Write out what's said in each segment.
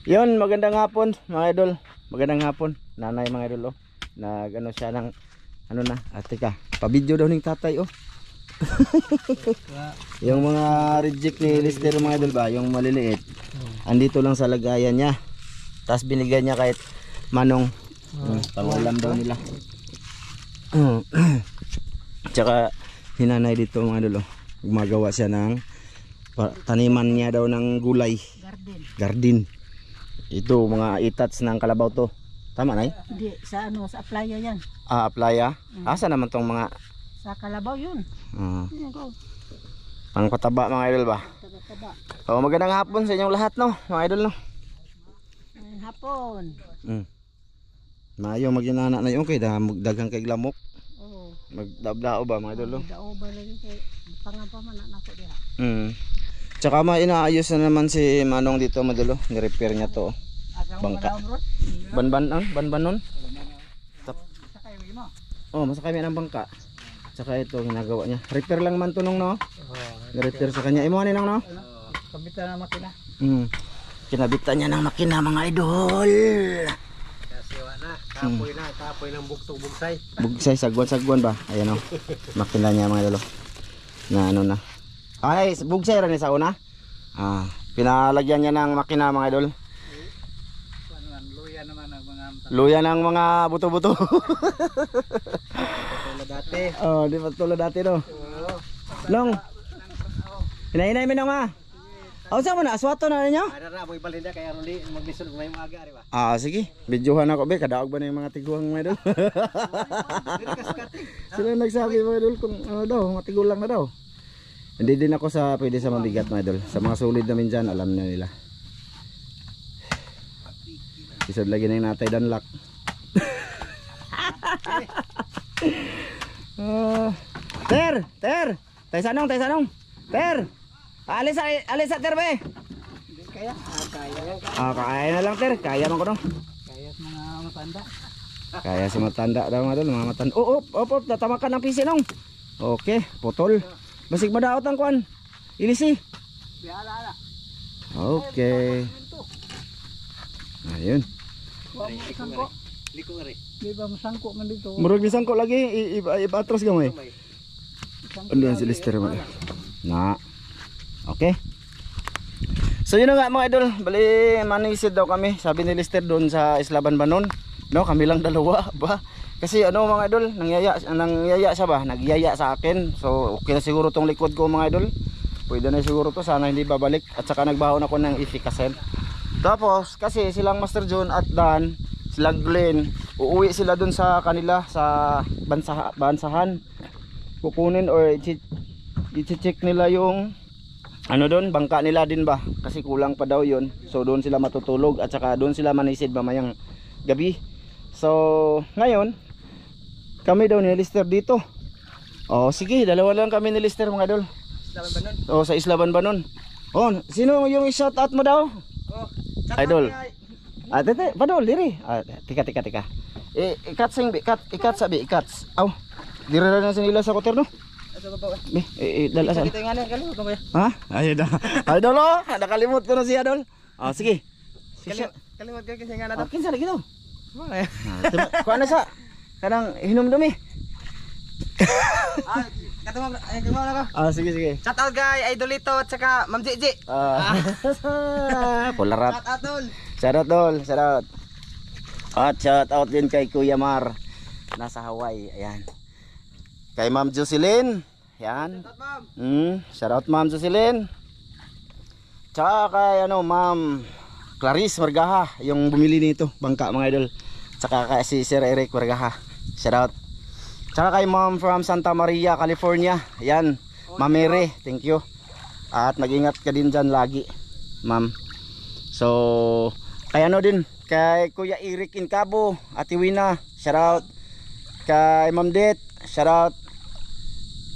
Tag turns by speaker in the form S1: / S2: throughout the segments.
S1: Yun, magandang hapon mga idol. Magandang hapon, nanay mga idol oh. Nag-ano siya ng ano na, teka, pa-video daw ng tatay oh. Yung mga reject ni Lister mga idol ba, yung maliliit. Andito lang sa lagayan niya. Tapos binigyan niya kahit manong pangulam daw nila. Tsaka hinanay dito mga idol oh. Gumagawa siya ng taniman niya daw ng gulay. Garden. Ito mga itats ng kalabaw to. Tama na eh?
S2: Hindi, sa ano, sa aplaya yan.
S1: Ah, aplaya? Asa naman tong mga
S2: Sa kalabaw yun.
S1: pang pataba mga idol ba?
S2: Taba-taba.
S1: Oh, magandang hapon sa inyong lahat no, mga idol no.
S2: Hapon.
S1: Maayo maginana na yung kay daghang kay lamok.
S2: Oo.
S1: Magdabdao ba mga idol no?
S2: Dao ba lagi kay pangapa man na nako diha.
S1: Tsaka inaayos na naman si Manong dito madulo, ni-repair niya to. Bangka. Banban nun. Oh, masakay mo ng bangka. Tsaka ito ginagawa niya. Repair lang man to nung no. Ni-repair sa kanya. Imo ani nang no?
S2: Kabitan na makina.
S1: Kinabitan niya ng makina mga idol.
S3: Kasi wala, kapoy ng buktong bugsay.
S1: Bugsay sagwan ba? Ayan oh. Makina niya mga idol. Na ano na. Ay, bugsay ra ni sa una. Pinalagyan niya ng makina mga idol.
S3: Luya naman ang mga
S1: Luya ng mga buto-buto.
S3: tulad dati.
S1: Oh, di pa tulad dati no. Long. Hinay-hinay mi nang ma. Aw sa mo na aswato na ninyo?
S3: Ada ra boy balinda kay Aroli maglisod may maaga ari ba.
S1: Sige. Videohan ako be kadaog ba na yung mga tiguang mga idol. Sila nagsabi mga idol kung ano daw, matigulang na daw. Hindi din ako sa pwede sa mabigat mga idol. Sa mga solid namin dyan, alam na nila. Isod lagi na yung natay danlak. Ter! Tay sanong. Ter! Alis sa ter be!
S3: Kaya kaya
S1: Kaya na lang ter, kaya man ko no.
S3: kaya mga matanda.
S1: Kaya si matanda daw mga idol, mga matanda. Op, tatamakan ng pisi nong. Okay, putol. Basig madaot ang kuan. Ilisi.
S3: Biala.
S1: Okay. Ayun.
S3: Liko ari.
S2: Di ba masangko man dito?
S1: Murag bisang ko lagi ibatros gamay. Ano si Lister mo? Na. Okay. So yun na nga mga idol, bali manisid daw kami. Sabi ni Lister doon sa Isla Banbanon. No, kami lang dalawa ba? Kasi ano mga idol, nangyaya siya ba? Nagyaya sa akin. So okay na siguro tong likod ko mga idol. Pwede na siguro to, sana hindi babalik. At saka nagbaon ako ng efficacy. Tapos kasi silang Master John at Dan, silang Glenn, uuwi sila dun sa kanila sa bansahan. Kukunin or i-check nila yung ano doon, bangka nila din ba? Kasi kulang pa daw yun. So doon sila matutulog at saka doon sila manisid mamayang gabi. So ngayon kami daw ni Lister dito. Sige, dalawa lang kami ni Lister mga idol. Sa Isla Banbanon. Sino yung i-shout out mo daw? Idol. Tete, padol diri. Tika. Ikat sabi. Aw. Diri na nila sa koter no.
S3: Asa ba ba?
S1: Dala sa.
S3: Kita nga kalimot mo ba?
S1: Ha? Ayun na. Idol oh, nakalimot ko na siya idol. Sige.
S3: Kalimot ka kasi nga na to.
S1: Kinsa lagi daw?
S3: Mga.
S1: Kuan na sa kanang hinom dumi.
S3: Katuma na ko.
S1: Sige.
S3: Shout out guys, Idolito at saka Ma'am Gigi.
S1: Polarat.
S3: Shout out tol.
S1: Shout out. At shout out din kay Kuya Mar. Nasa Hawaii, ayan. Kay Ma'am Jocelyn, ayan. Shout out Ma'am Jocelyn. Tsaka kay Ma'am Clarice Margaha, yung bumili nito, bangka mga idol. Tsaka kay si Sir Eric Margaha. Shout out. Tsaka kay Ma'am from Santa Maria, California. Ayan, Ma'am Mary, thank you. At mag-ingat ka din dyan lagi, Ma'am. So, kay din, kay Kuya Eric Incabo, Ate Wina, shout out. Kay Ma'am Det, shout out.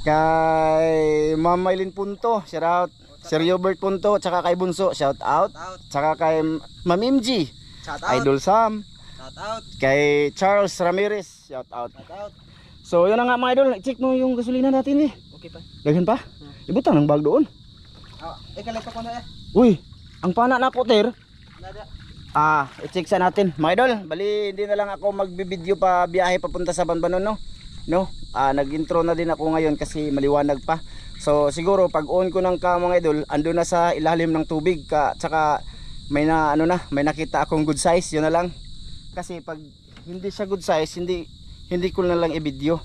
S1: Kay Ma'am Maylin Punto, shout out. Sir Hubert Punto, tsaka kay Bunso, shout out. Tsaka kay Ma'am MG,
S3: Shout out.
S1: Idol Sam.
S3: Shout out.
S1: Kay Charles Ramirez, shout out. So yun na nga mga idol, check mo yung gasolina natin
S3: Okay pa.
S1: Daghan pa? Ibutang ng bag doon.
S3: Ikalit ko na
S1: Uy, ang pana na ko ter.
S3: Nada.
S1: i-check sa natin mga idol. Bali hindi na lang ako magbibideo pa biyahe papunta sa Banbanon, no. Nag-intro na din ako ngayon kasi maliwanag pa. So siguro pag on ko ng mga idol, ando na sa ilalim ng tubig tsaka may may nakita akong good size, yun na lang. Kasi pag hindi siya good size, hindi ko na lang i-video.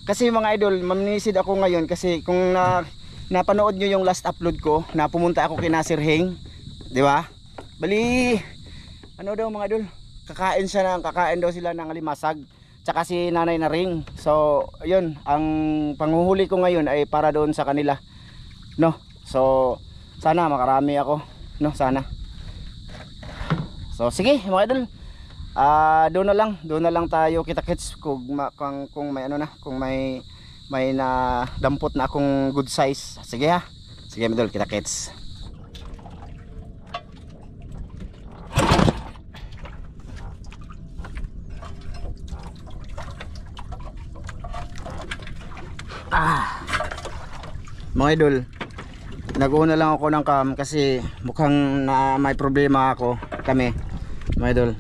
S1: Kasi mga idol, mamnisid ako ngayon kasi kung napanood nyo yung last upload ko na pumunta ako kina Sir Heng, di ba? Bali daw mga idol, kakain daw sila ng alimasag tsaka si Nanay na Ring. So yun, ang panghuhuli ko ngayon ay para doon sa kanila, no. So sana makarami ako, no, sana. So sige mga idol, doon na lang tayo kita-kits kung may kung may na dampot na akong good size. Sige ha, sige mga idol, kita-kits. Mga idol, nag-uuna lang ako ng cam kasi mukhang may problema kami mga idol.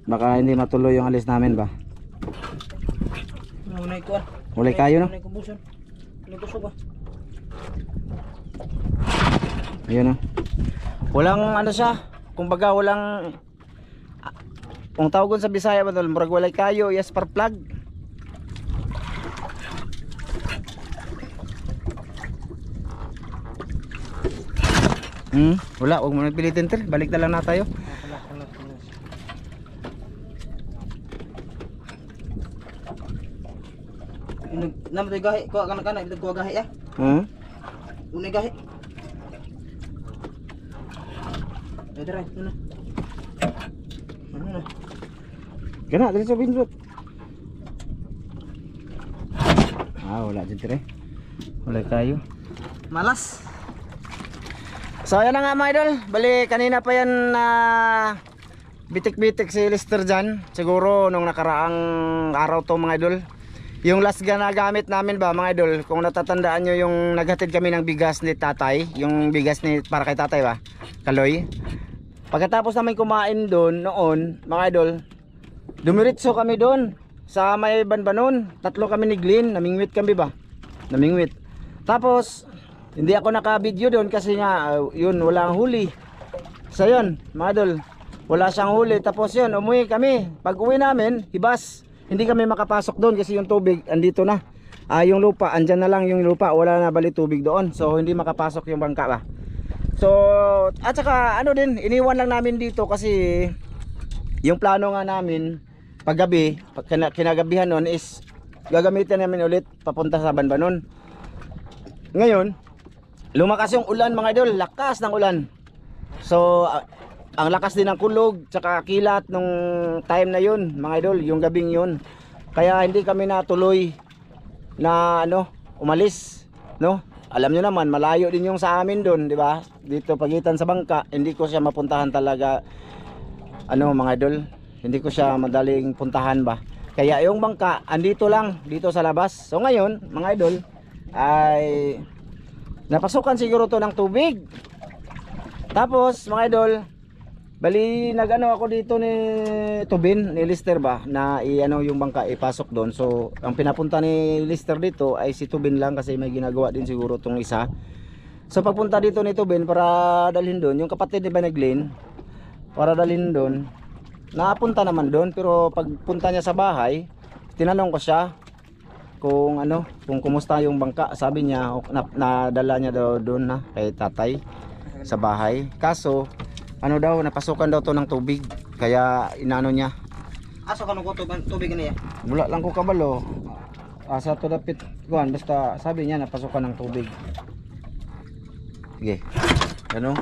S1: Baka hindi matuloy yung alis namin ba? Mulay kayo, no? Ayun, no? Walang siya, kumbaga walang, kung tawagon sa Bisaya ba tol, murag walay kayo, yes, par plug. Wala, huwag mo nagpilitin ter, balik na lang na tayo.
S3: Namatay gahi, kuha ka na, kuha gahi ya. Unay gahi. Dere, ano? Ano?
S1: Gana, dali sa bindot. Wala dyan tire. Wala tayo.
S3: Malas.
S1: So ayan na nga mga idol. Bali kanina pa yan na bitik-bitik si Lester dyan. Siguro nung nakaraang araw to mga idol. Yung last na gamit namin ba mga idol, kung natatandaan nyo yung naghatid kami ng bigas ni tatay, yung bigas ni para kay tatay ba, Kaloy. Pagkatapos namin kumain doon noon mga idol, dumiritso kami doon sa may Banbanon. 3 kami ni Glenn, namingwit kami ba, namingwit. Tapos hindi ako naka-video doon kasi nga yun, walang huli. So yun mga idol, wala siyang huli. Tapos yun, umuwi kami. Pag uwi namin, hibas, hindi kami makapasok doon kasi yung tubig andito na. Yung lupa, andyan na lang yung lupa, wala na bali tubig doon. So hindi makapasok yung bangka ba. So at saka din, iniwan lang namin dito kasi yung plano nga namin paggabi, kinagabihan noon is gagamitin namin ulit papunta sa Banbanon. Ngayon lumakas yung ulan mga idol, lakas ng ulan. So ang lakas din ng kulog tsaka kilat nung time na yun mga idol, yung gabing yun. Kaya hindi kami natuloy na umalis, no? Alam nyo naman malayo din yung sa amin doon, di ba? Dito pagitan sa bangka, hindi ko siya mapuntahan talaga mga idol. Hindi ko siya madaling puntahan ba. Kaya yung bangka andito lang, dito sa labas. So ngayon mga idol ay napasukan siguro to ng tubig. Tapos mga idol, bali nagano ako dito ni Tubin, ni Lister ba, na yung bangka ipasok doon. So ang pinapunta ni Lister dito ay si Tubin lang kasi may ginagawa din siguro tong isa. So pagpunta dito ni Tubin para dalhin doon, yung kapatid ni Beneglin, para dalhin doon, napunta naman doon. Pero pagpunta niya sa bahay, tinanong ko siya kung kung kumusta yung bangka. Sabi niya nadala niya daw doon na kay tatay sa bahay. Kaso daw, napasukan daw to ng tubig. Kaya inano niya.
S3: Aso ka nung tubig niya?
S1: Wala lang ko kabalo. Sa to dapit kuan, basta sabi niya napasukan ng tubig. Sige.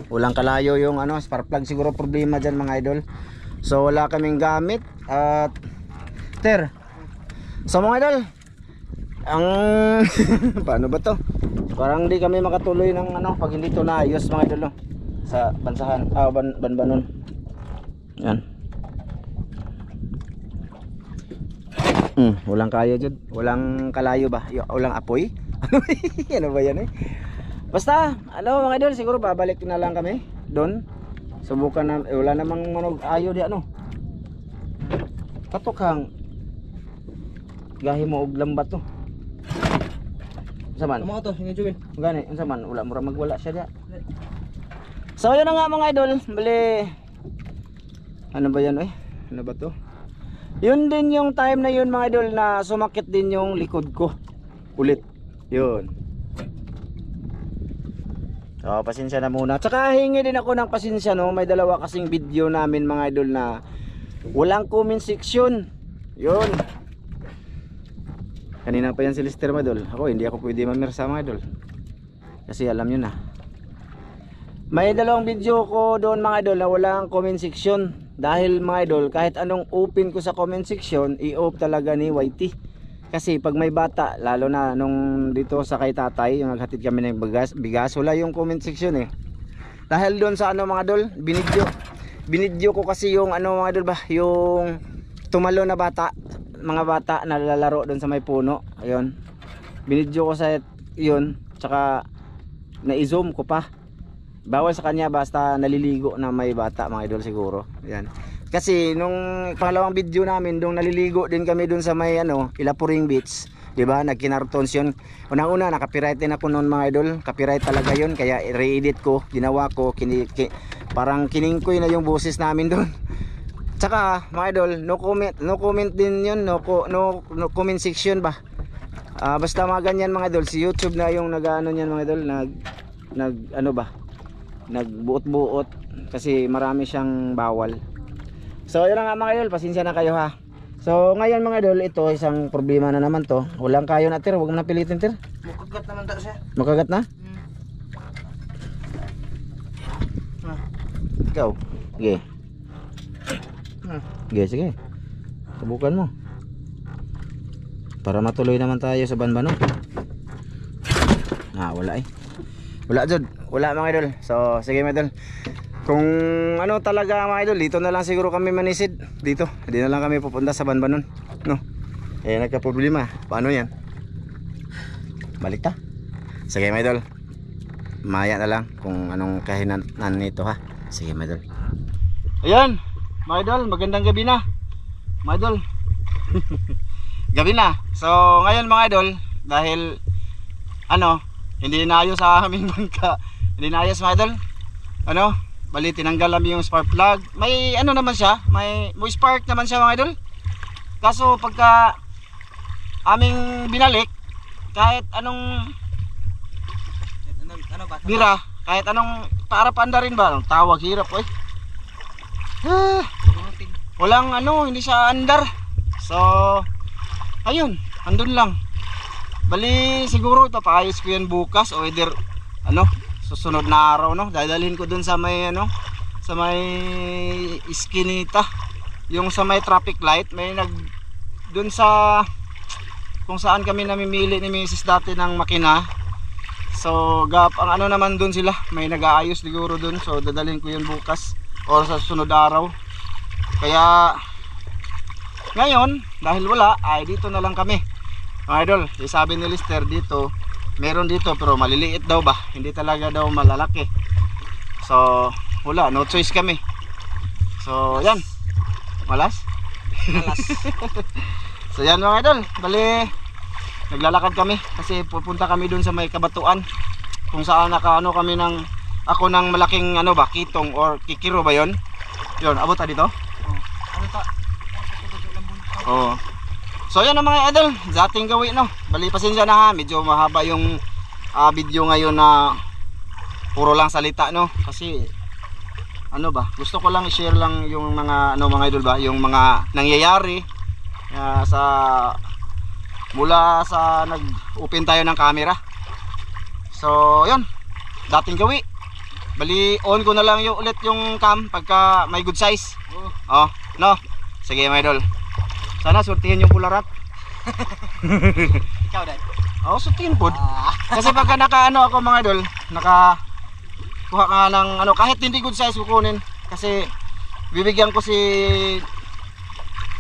S1: Walang kalayo yung spark plug siguro problema diyan mga idol. So wala kaming gamit at so mga idol, ang paano ba to? Parang hindi kami makatuloy ng pag hindi to naayos mga idol, no? Sa bansahan, Banbanon. Yan. Walang kaya dyan. Walang kalayo ba? Walang apoy? Ano ba yan eh? Basta, mga idol, siguro babalik na lang kami. doon. Subukan na, wala namang manog ayo di ano. Katok hang gahi mo og lambat to. Unsa man?
S3: Amo to, hingi Joel.
S1: Gani, unsa man? Wala mura magwala siya dia. So yun na nga mga idol, bali ano ba yan Ano ba to? Yun din yung time na yun mga idol na sumakit din yung likod ko. Ulit. Yun. So pasensya na muna. Tsaka hingi din ako ng pasensya no. May dalawa kasing video namin mga idol na walang comment section. Yun. Kanina pa yan si Lister mga idol. Ako hindi ako pwede mamirsa mga idol. Kasi alam nyo na. May dalawang video ko doon mga idol na walang comment section. Dahil mga idol kahit anong open ko sa comment section, i-off talaga ni YT. Kasi pag may bata, lalo na nung dito sa kay tatay, yung naghatid kami ng bigas, wala yung comment section eh. Dahil doon sa ano mga idol, binidyo ko kasi yung ano mga idol ba, yung tumalo na bata, mga bata na lalaro doon sa may puno. Ayun. Binidyo ko sa yun, tsaka na-zoom ko pa. Bawal sa kanya basta naliligo na may bata mga idol siguro. Ayan. Kasi nung pangalawang video namin doon naliligo din kami doon sa may ano Ilapuring Beach, 'di ba? Nagkinartons 'yun. Unang-una nakapiright din ako noon mga idol. Copyright talaga 'yun kaya re-edit ko, ginawa ko parang kiningkoy na yung boses namin doon. Tsaka mga idol, no comment din 'yun, no comment section ba. Basta mga ganyan mga idol, si YouTube na yung nag-ano niyan mga idol, nag ano ba? Nagbuot-buot kasi marami siyang bawal. So yun na nga mga idol, pasensya na kayo ha. So ngayon mga idol, ito isang problema na naman to. Walang kayo na tir, huwag mo na pilitin tir.
S3: Makagat naman ta siya.
S1: Makagat na? Ikaw? Sige. Sige, sige. Subukan mo. Para matuloy naman tayo sa banbano. Wala Wala Jod, wala mga idol. So sige mga idol. Kung ano talaga mga idol, dito na lang siguro kami manisid. Dito, hindi na lang kami pupunta sa banbanon, no? Nagka-problema. Paano yan? Balik ta? Sige mga idol, maya na lang kung anong kahinaan nito ha. Sige mga idol. Ayan mga idol, magandang gabi na mga idol. Gabi na. So ngayon mga idol, dahil ano, hindi naayos sa aming bangka. Hindi naayos mga idol. Ano? Bali tinanggal namin yung spark plug. May ano naman siya, may spark naman siya mga idol. Kaso pagka aming binalik, kahit anong bira, kahit anong para paanda rin ba, anong tawag, hirap walang ano, hindi siya andar. So ayun, andun lang. Bali siguro ipapayos ko yan bukas o either ano, susunod na araw no, dadalhin ko dun sa may ano, sa may iskinita, yung sa may traffic light, may dun sa kung saan kami namimili ni Mrs. dati ng makina. So ang ano naman dun sila, may nag-aayos siguro dun, so dadalhin ko yun bukas or sa susunod araw. Kaya ngayon dahil wala, ay dito na lang kami mga idol. Sabi ni Lister dito meron dito pero maliliit daw ba, hindi talaga daw malalaki. So wala, no choice kami. So yan, malas. So yan mga idol, bali naglalakad kami kasi pupunta kami dun sa may Kabatuan, kung saan nakaano kami ng ako ng malaking ano ba, kitong or kikiro ba yon. Yun, abot ta dito. Oo. So yan ang mga idol, dating gawin no. Bali pasensya na ha, medyo mahaba yung video ngayon na puro lang salita no. Kasi ano ba, gusto ko lang i-share lang yung mga ano mga idol ba, yung mga nangyayari sa mula sa nag-open tayo ng camera. So yun, dating gawi. Bali on ko na lang yung ulit yung cam pagka may good size. Oh, no. Sige mga idol. Sana surtihin yung pularat.
S3: Ikaw dad.
S1: Oo, surtihin po. Kasi pagka naka-ano ako mga idol, naka-kuha ka ng ano, kahit hindi good size kukunin. Kasi bibigyan ko si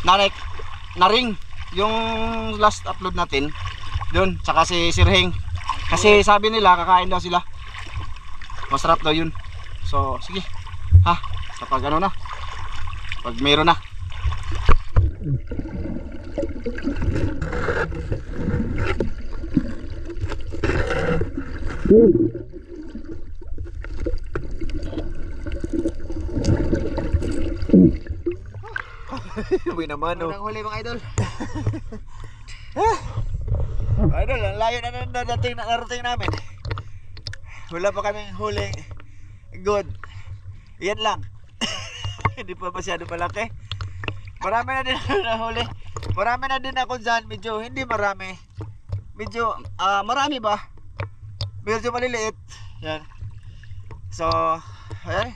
S1: Naring yung last upload natin doon, tsaka si Sir Heng. Kasi sabi nila kakain daw sila. Masarap daw yun. So, sige. Ha? Kapag ano na. Pag mayroon na. Uy naman oh.
S3: Unang huli mga idol.
S1: Idol, ang layo na narating namin. Wala pa kaming huling good. Yan lang. Hindi pa masyado malaki. Marami na din ako nahuli. Marami na din ako dyan. Medyo hindi marami. Medyo marami ba? Medyo maliliit. Yan. So, ayan.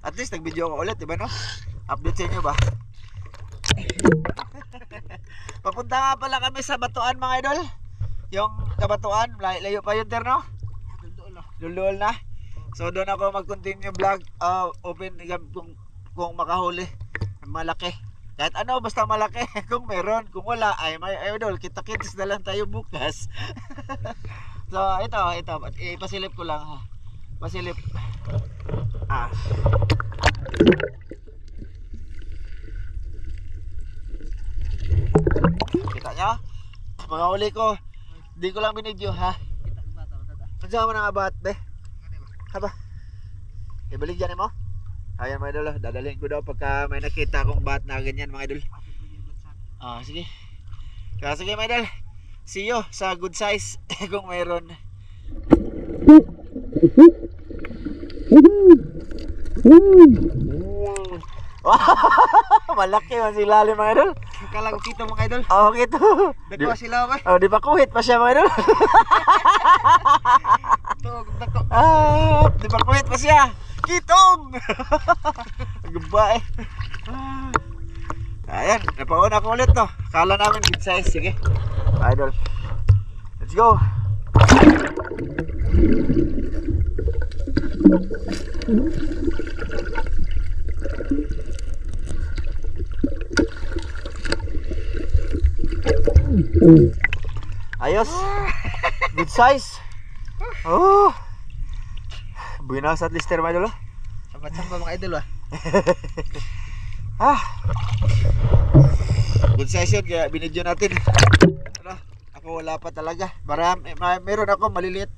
S1: At least nag-video ako ulit, diba no? Update sa inyo ba? Papunta nga pala kami sa Batuan mga idol. Yung kabatuan, layo pa yun terno. Dulduol na. So doon ako mag-continue vlog. Open kung makahuli. Malaki. Kahit ano basta malaki. Kung meron, kung wala ay may idol. Kita-kits na lang tayo bukas. So ito. Ipasilip ko lang ha. Pasilip. Kita nyo? Mga huli ko. Hindi ko lang binidyo ha. Nandiyan mo ng abat be. Haba. Ibalik dyan mo. Ayan mga idol. Dadalhin ko daw pagka may nakita akong bat na ganyan mga idol. Sige. Kaya sige mga idol. See you sa good size kung mayroon. Malaki man si lalim mga idol.
S3: Kala ko kita mga idol.
S1: Kito.
S3: Dako sila ba?
S1: Di ba kuhit pa siya mga idol?
S3: Dako.
S1: Di ba kuhit pa siya? Kitong! Gaba eh. Ayan, napauna ko ulit to. Kala namin good size. Sige. Idol. Let's go. Ayos. Good size. Buenas at lister mga idol.
S3: Samba mga idol ba?
S1: Good size yun kaya binidyo natin. Ako wala pa talaga. Meron ako maliliit.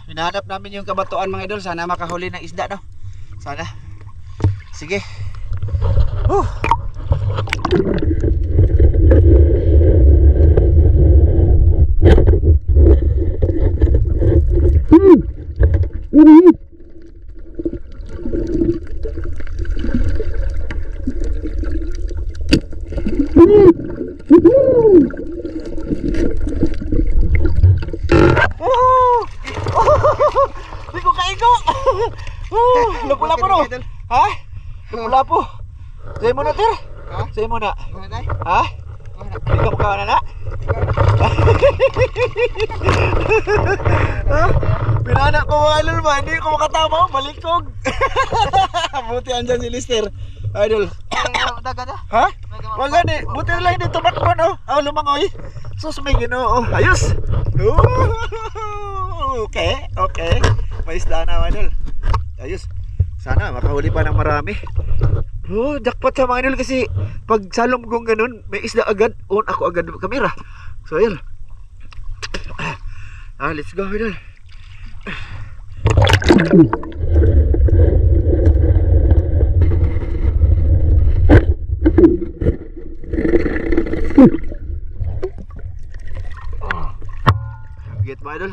S1: Hinahanap namin yung kabatuan mga idol. Sana makahuli ng isda no. Sana. Sige. Di ko kaigo. Lapu-lapu no. Ha? Lapu-lapu. Say mo na ter. Say mo na. Ha? Di ka mukha na na. Pinana ko mga idol ba? Hindi ko makatama. Balikog. Buti andyan si Lister. Idol. Ha? Wag gani. Buti lang hindi tumakbo no. Lumangoy. Sus may Ginoo. Ayos. Okay. May isda na mga idol. Ayos. Sana makahuli pa ng marami. Jackpot sa mga idol kasi pag salom kong ganun, may isda agad. On ako agad ng kamera. So ayun. Let's go idol. Get mga idol.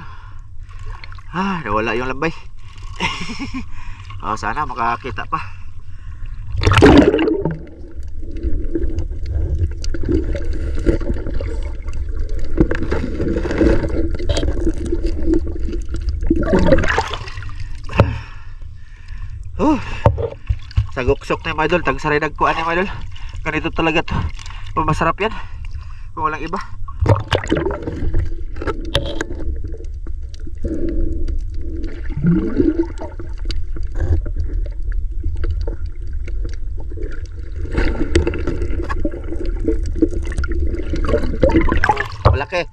S1: Nawala yung lambay. Sana makakita pa. Saguksok na yung mga idol. Tagsaray nagkuhan yung mga idol. Ganito talaga to. Masarap yan kung walang iba. Malaki.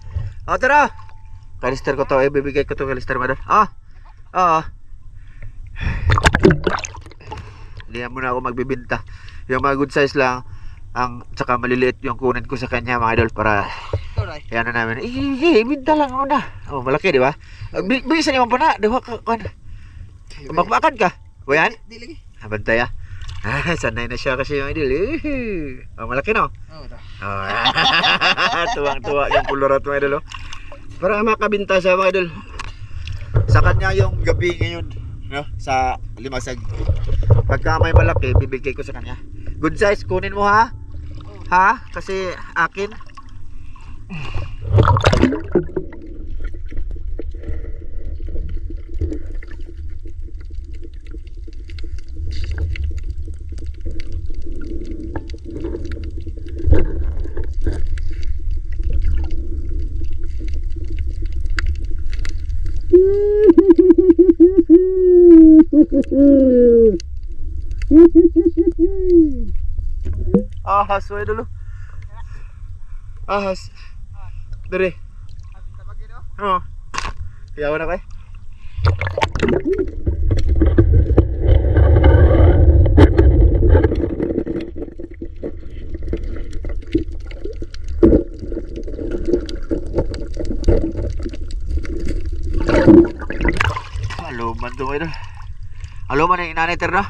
S1: Tara. Kay Lister ko to. Ibibigay ko to kay Lister madal. Hindi muna ako magbibenta. Yung mga good size lang, ang tsaka maliliit yung kunin ko sa kanya mga idol para yan na namin. Binta lang ako na. Oh, malaki di ba? Bisan naman pa na. Diba ka? Makmakan ka? O yan?
S3: Di lagi.
S1: Bantay ah. Sanay na siya kasi yung idol. Oh, malaki no?
S3: Oh, ito.
S1: Oh. Tuwang-tuwa yung pulurat mga idol. Oh. Para makabinta siya mga idol. Sa kanya yung gabi ngayon, no? Sa Limasag. Pagka may malaki, bibigay ko sa kanya. Good size, kunin mo ha? Ha? Kasi akin. Ahas way dulu. Ahas. Dari. Oh. Kaya na kay. Halo man to idol. Halo man yung inanay terno.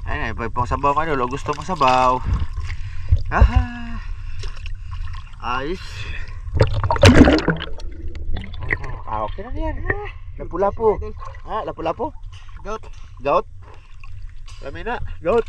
S1: Ay, pang sabaw man idol. Gusto mo sabaw. Ah. Ayos. Okay na yan. Lapu-lapu. Ha, lapu-lapu.
S3: Goat.
S1: Goat. Kami na, goat.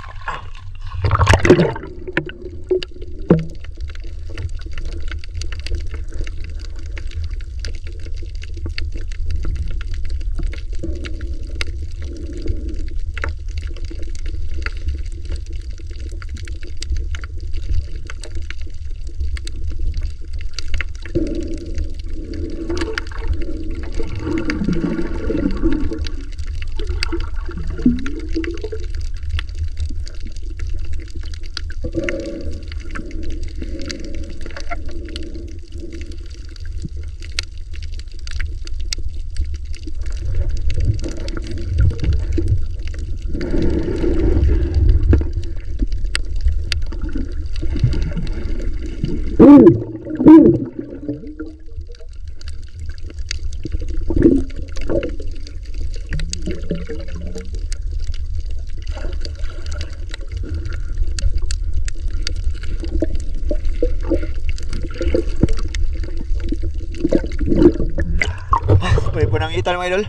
S1: Punang itan mga idol.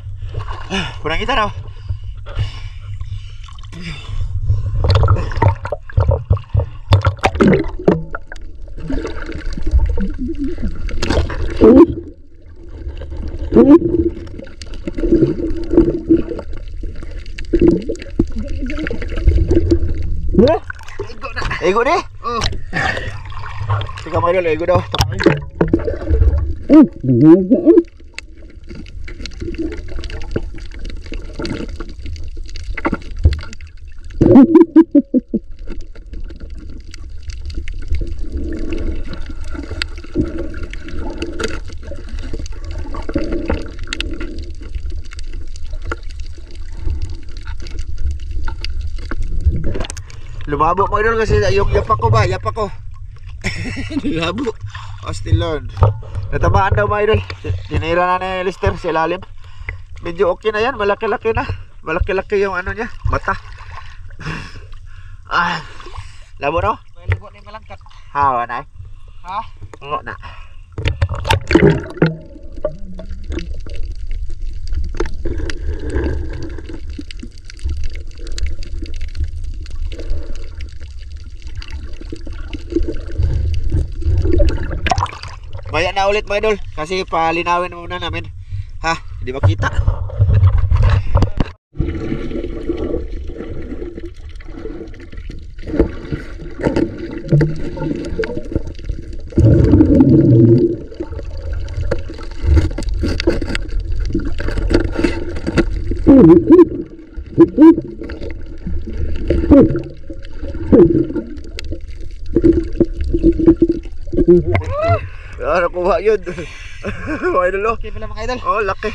S1: Punang itan oh. Ego deh.
S3: Oh.
S1: Tiga mga idol, ego daw. Lumabo mga idol kasi yung yapak ko ba? Yapak ko. Labo. Ostilon. Natamaan daw mga idol. Tinira na ni Lister sa ilalim. Medyo okay na yan. Malaki-laki na. Malaki-laki yung ano niya. Mata. Ah. Labo no?
S3: Pwede ni malangkat.
S1: Ha, wala na.
S3: Ha?
S1: Oo na. Maya na ulit mga idol kasi palinawin muna namin. Ha, hindi makita. Nakuha yun. Mga idol oh.
S3: Okay pala mga idol.
S1: Oh, laki.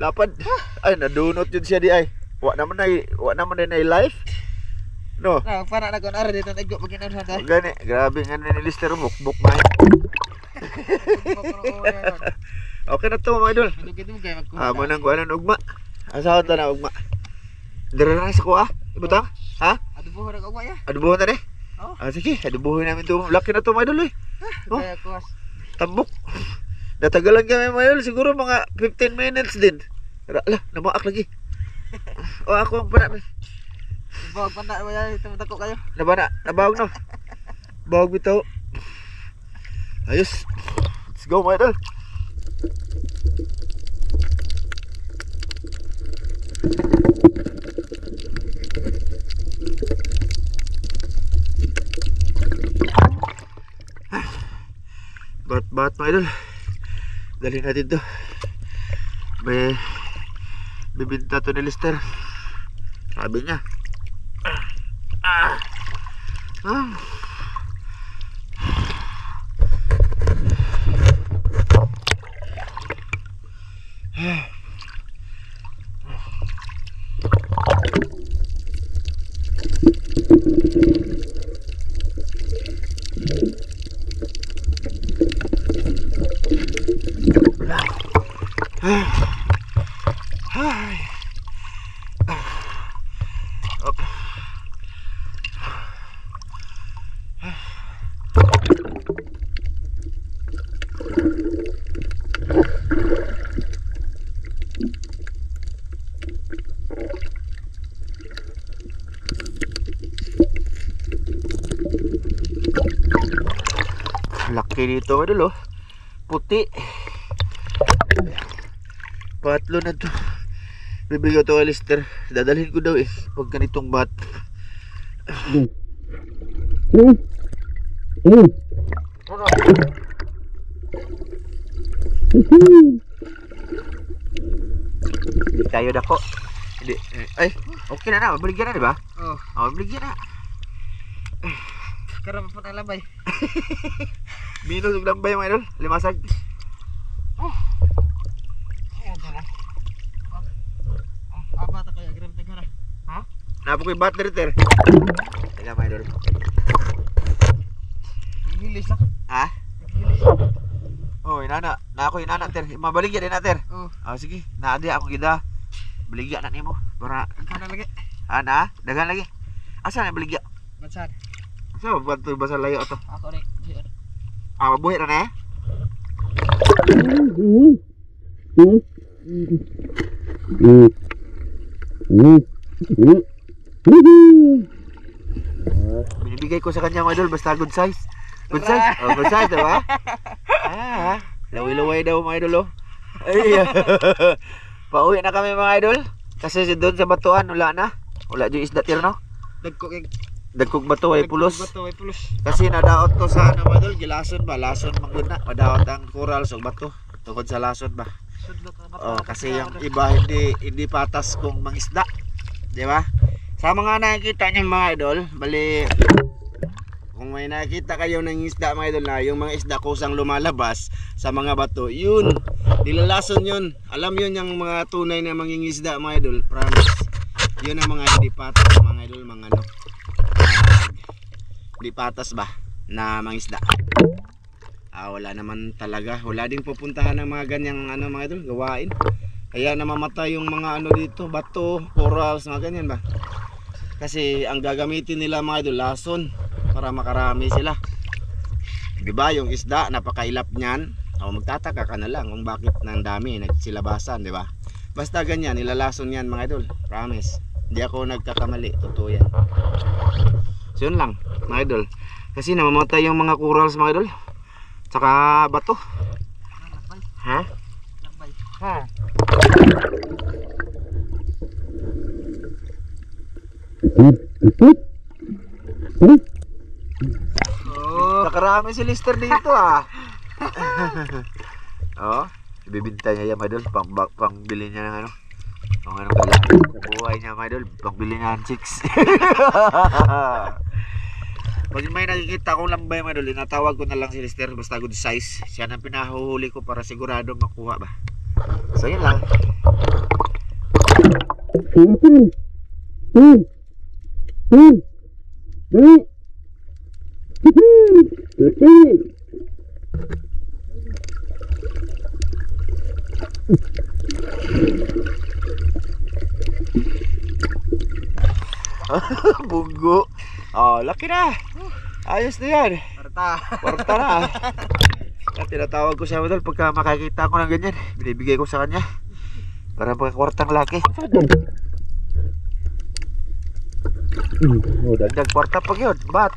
S1: Lapad. Ay, nadunot yun siya di ay. Wa naman na life. No.
S3: Na, para na kon ara dito naggo paginaon sa day.
S1: Gani, grabe nga ni Lister buk man. Okay na to mga idol.
S3: Dugid mo kay magkuha.
S1: Mo nang kuanan ugma. Asawa ta na ugma. Dira na sa ko Ibutang? Ha?
S3: Adubo ra ugma ya.
S1: Adubuhan na ni.
S3: Oh.
S1: Sige, adubuhin namin to. Laki na to mga idol. Oh.
S3: Kaya kuwas.
S1: Tambok. Natagalan kami mga idol, siguro mga 15 minutes din. Lah, namaak lagi. O ako ang pana.
S3: Bawag pa na wala tumutako kayo.
S1: Nabawag no. Bawag bitaw. Ayos. Let's go mga idol. Bat mga idol. Dali natin to. May bibinta to ni Lister. Sabi niya. Laki dito idol oh. Puti. Patlo na to. Bibigyan to kay Lister. Dadalhin ko daw pag ganitong bat. Hindi tayo dako. Hindi. Ay, okay na. Mabaligyan na, di ba?
S3: Oh.
S1: Mabaligyan na.
S3: Karon pa na labay.
S1: Minus ug lambay mga idol. Limasag.
S3: Ayan sana. Apa ta kaya gram tagara? Ha?
S1: Napo ko'y battery ter. Teka mga idol.
S3: Hilis lang.
S1: Ha?
S3: Hilis.
S1: Oh, inana. Na ako inana ter. Mabaligyan din na ter.
S3: Oh.
S1: Sige. Naadi akong gida. Baligyan na nimo para
S3: Kana lagi.
S1: ana, dagan lagi. Asa na baligyan?
S3: Matsan.
S1: Sa bantu basa layo ato.
S3: Ako ni.
S1: Mabuhi na na binibigay ko sa kanya mga idol basta good size. Good size? Oh, good size diba? Lawi-laway daw mga idol oh. Ay, pauwi na kami mga idol. Kasi doon sa batuan wala na. Wala dyan isda tir no? Dagkog bato ay pulos. Kasi nadaot ko sa ano mga idol, gilason ba? Lason mangguna. Madaot ang coral sa bato. Tungkol sa lason ba? Oh, kasi yung iba hindi patas kung mangisda. Di ba? Sa mga nakikita niyo mga idol, bali kung may nakita kayo ng isda mga idol na yung mga isda kusang lumalabas sa mga bato, yun, nilalason yun. Alam yun yung mga tunay na mangingisda mga idol, promise. Yun ang mga hindi patas mga idol, mga ano. Hindi patas ba na mangisda. Wala naman talaga. Wala ding pupuntahan ng mga ganyang ano mga idol, gawain. Kaya namamatay yung mga ano dito, bato, corals, mga ganyan ba. Kasi ang gagamitin nila mga idol, lason para makarami sila. Diba yung isda, napakailap niyan. Magtataka ka na lang kung bakit nang dami nagsilabasan, diba? Basta ganyan, nilalason yan mga idol, promise. Hindi ako nagkakamali, totoo yan. So yun lang mga idol. Kasi namamatay yung mga corals mga idol. Tsaka bato. Ha? Ha? Nakarami si Lister dito Oh, ibibinta niya yan mga idol. Pangbili niya ng ano. Kung anong kailangan sa buhay niya mga idol, pangbili niya ng chicks. Pag may nakikita kong lambay mga idol, inatawag ko na lang si Lister basta good size. Siya nang pinahuhuli ko para sigurado makuha ba. So yun lang. Bugo. Oh, laki na. Ayos na yan. Kwarta na. At tinatawag ko siya idol pagka makakita ko ng ganyan. Binibigay ko sa kanya. Para magkakwartang laki. Oh, dagdag kwarta pag yun. Bat.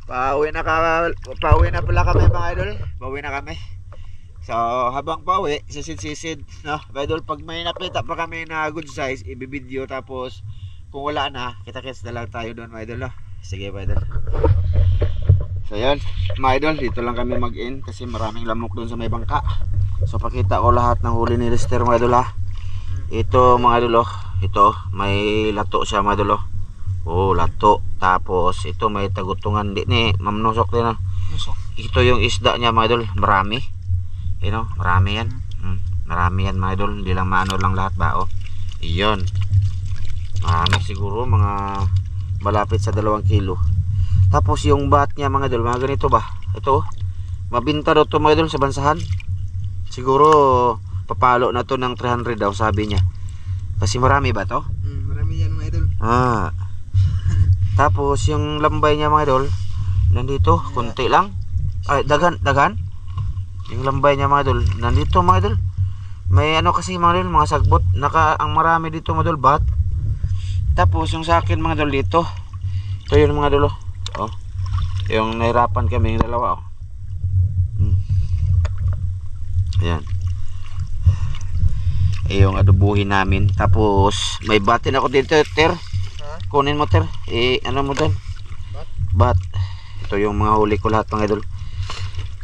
S1: Pauwi na pala kami mga idol. Pauwi na kami. So habang pauwi, sisid no, mga idol, pag may nakita pa kami na good size, ibibideo, tapos kung wala na, kita-kits na lang tayo doon mga idol, no? Sige mga idol. So yan mga idol, dito lang kami mag-in kasi maraming lamok doon sa may bangka. So pakita ko lahat ng huli ni Lester mga idol ha. Ito mga idol, ito may lato siya mga idol. Oh, lato. Tapos ito may tagutungan din ni Ma'am Nusok din. Ito yung isda niya mga idol, marami. You know, marami yan. Marami yan mga idol, hindi lang maano lang lahat ba oh. Iyon. Marami siguro mga malapit sa 2 kilo. Tapos yung bat niya mga idol, mga ganito ba? Ito, mabinta daw to mga idol sa bansahan. Siguro papalo na to ng 300 daw sabi niya. Kasi marami ba to?
S3: Marami yan mga idol.
S1: Tapos yung lambay niya mga idol, nandito, kunti lang. Ay, dagan. Yung lambay niya mga idol, nandito mga idol. May ano kasi mga idol, mga sagbot. Ang marami dito mga idol, bat. Tapos yung sa akin mga idol dito. Ito yun mga idol. Oh. Yung nahirapan kami yung dalawa. Oh. Ayan. Yung adobuhin namin. Tapos may batin ako dito, Ter. Kunin mo, Ter. Ano mo doon? Bat. Ito yung mga huli ko lahat mga idol.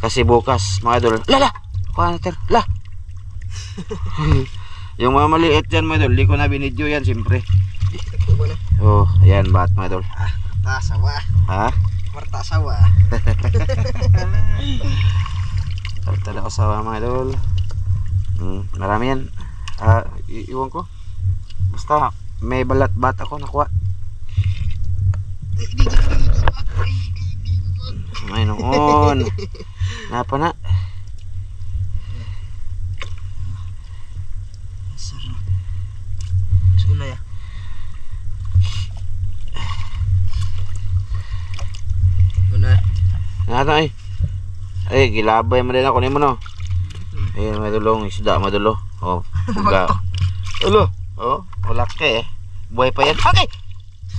S1: Kasi bukas mga idol, lala! Kuha na Ter, la! Yung mga maliit yan mga idol, di ko na binidyo yan siyempre. Oh, ayan bat mga idol.
S3: Sawa.
S1: Ha?
S3: Marta sawa.
S1: Talta sawa mga idol. Marami yan. Iwan ko. Basta may balat bat ako nakuha. May noon. Napa na?
S3: Sarap. Sula ya. Guna.
S1: Nata ay. Ay, gilabay mo din ako nimo no. Ayun, madulong isda madulo. Oh, buga. Ulo. Oh, wala ka eh. Buhay pa yan. Okay.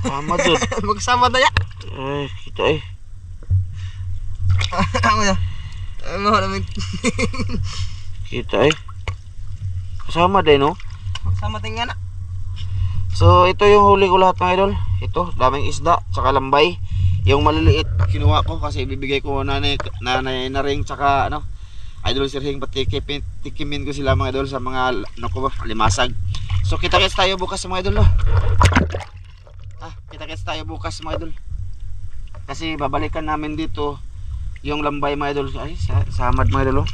S1: Sama dun.
S3: Magsama na ya.
S1: Ay, kita eh.
S3: Ano ya? Ano namin?
S1: Kita eh. Kasama din no.
S3: Magsama tingnan na.
S1: So ito yung huli ko lahat mga idol. Ito, daming isda, tsaka lambay. Yung maliliit kinuha ko kasi ibibigay ko nanay na ring, tsaka ano, Idol Sir Hing, patikimin ko sila mga idol sa mga ano ko ba, limasag. So kita-kits tayo bukas mga idol no. Kita-kits tayo bukas mga idol. Kasi babalikan namin dito yung lambay mga idol. Ay, samad mga idol.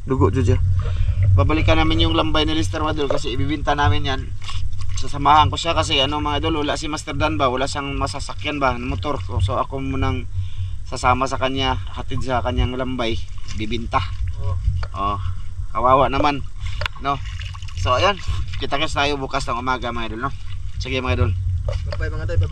S1: Dugo dyan. Babalikan namin yung lambay ni Lester mga idol kasi ibibinta namin yan. Sasamahan ko siya kasi ano mga idol, wala si Master Dan ba, wala siyang masasakyan ba, motor. So ako munang sasama sa kanya, hatid sa kanyang lambay, bibinta. Oh, kawawa naman, no. So ayan, kita-kits tayo bukas ng umaga mga idol, no. Sige mga idol.
S3: Bye mga idol.